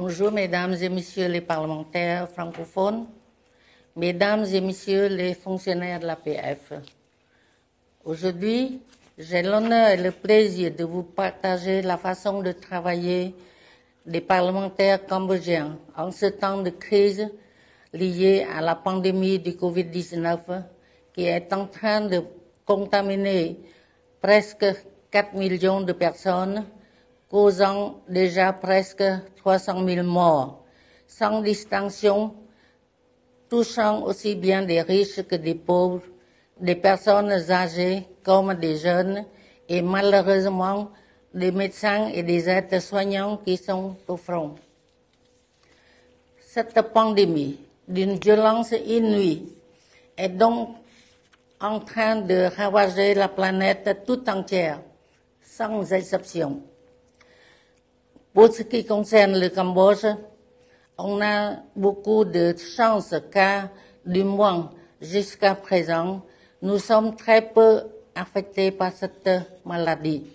Bonjour, mesdames et messieurs les parlementaires francophones, mesdames et messieurs les fonctionnaires de l'APF. Aujourd'hui, j'ai l'honneur et le plaisir de vous partager la façon de travailler des parlementaires cambodgiens en ce temps de crise liée à la pandémie du Covid-19 qui est en train de contaminer presque 4 millions de personnes, causant déjà presque 300 000 morts, sans distinction, touchant aussi bien des riches que des pauvres, des personnes âgées comme des jeunes et malheureusement des médecins et des aides-soignants qui sont au front. Cette pandémie d'une violence inouïe est donc en train de ravager la planète tout entière, sans exception. Pour ce qui concerne le Cambodge, on a beaucoup de chance car, du moins jusqu'à présent, nous sommes très peu affectés par cette maladie.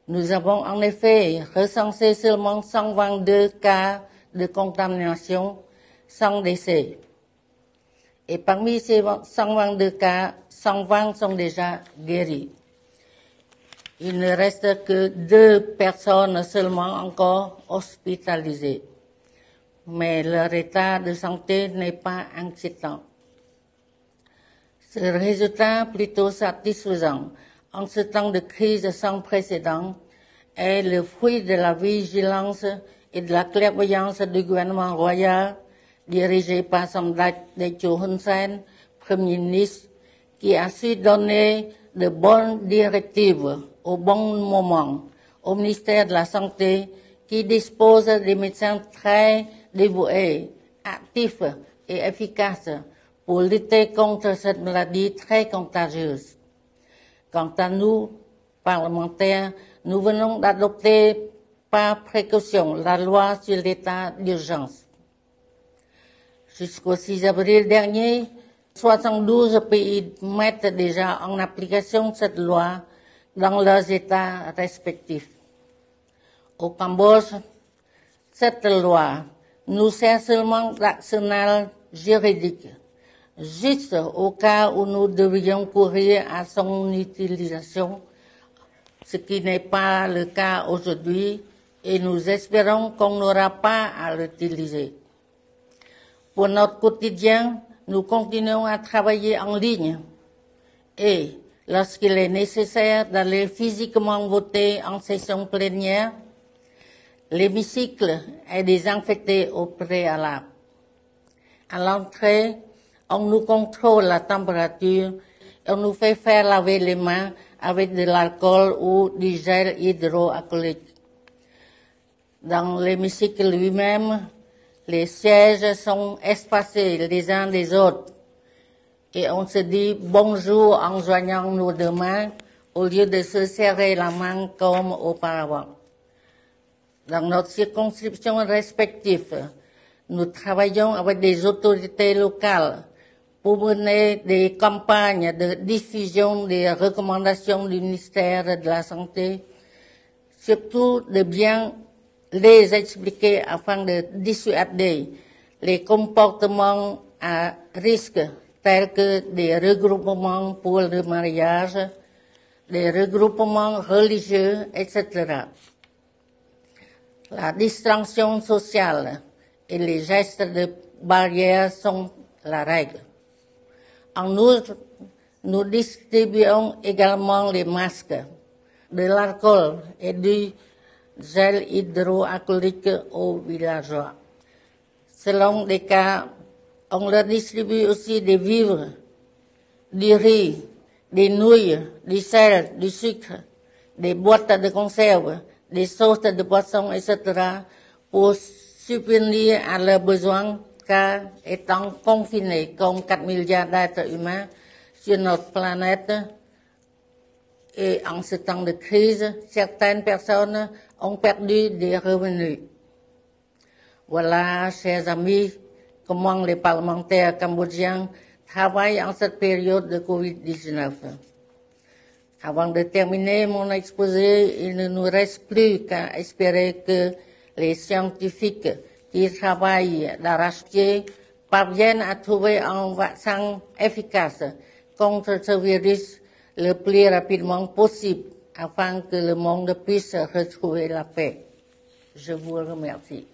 Nous avons en effet recensé seulement 122 cas de contamination sans décès. Et parmi ces 122 cas, 120 sont déjà guéris. Il ne reste que 2 personnes seulement encore hospitalisées. Mais leur état de santé n'est pas inquiétant. Ce résultat plutôt satisfaisant en ce temps de crise sans précédent est le fruit de la vigilance et de la clairvoyance du gouvernement royal dirigé par Samdech Techo Hun Sen, Premier ministre, qui a su donner de bonnes directives au bon moment au ministère de la Santé qui dispose des médecins très dévoués, actifs et efficaces pour lutter contre cette maladie très contagieuse. Quant à nous, parlementaires, nous venons d'adopter par précaution la loi sur l'état d'urgence. Jusqu'au 6 avril dernier, 72 pays mettent déjà en application cette loi dans leurs États respectifs. Au Cambodge, cette loi nous sert seulement d'arsenal juridique, juste au cas où nous devions courir à son utilisation, ce qui n'est pas le cas aujourd'hui, et nous espérons qu'on n'aura pas à l'utiliser. Pour notre quotidien, nous continuons à travailler en ligne et, lorsqu'il est nécessaire d'aller physiquement voter en session plénière, l'hémicycle est désinfecté au préalable. À l'entrée, on nous contrôle la température et on nous fait faire laver les mains avec de l'alcool ou du gel hydroalcoolique. Dans l'hémicycle lui-même, les sièges sont espacés les uns des autres et on se dit bonjour en joignant nos 2 mains au lieu de se serrer la main comme auparavant. Dans notre circonscription respective, nous travaillons avec des autorités locales pour mener des campagnes de diffusion des recommandations du ministère de la Santé, surtout de bien les expliquer afin de dissuader les comportements à risque tels que des regroupements pour le mariage, des regroupements religieux, etc. La distinction sociale et les gestes de barrière sont la règle. En outre, nous distribuons également les masques, de l'alcool et du gel hydroalcoolique aux villageois. Selon les cas, on leur distribue aussi des vivres, du riz, des nouilles, du sel, du sucre, des boîtes de conserve, des sauces de poisson, etc. pour subvenir à leurs besoins, car étant confinés comme 4 milliards d'êtres humains sur notre planète, et en ce temps de crise, certaines personnes ont perdu des revenus. Voilà, chers amis, comment les parlementaires cambodgiens travaillent en cette période de Covid-19. Avant de terminer mon exposé, il ne nous reste plus qu'à espérer que les scientifiques qui travaillent d'arrache-pied parviennent à trouver un vaccin efficace contre ce virus le plus rapidement possible afin que le monde puisse retrouver la paix. Je vous remercie.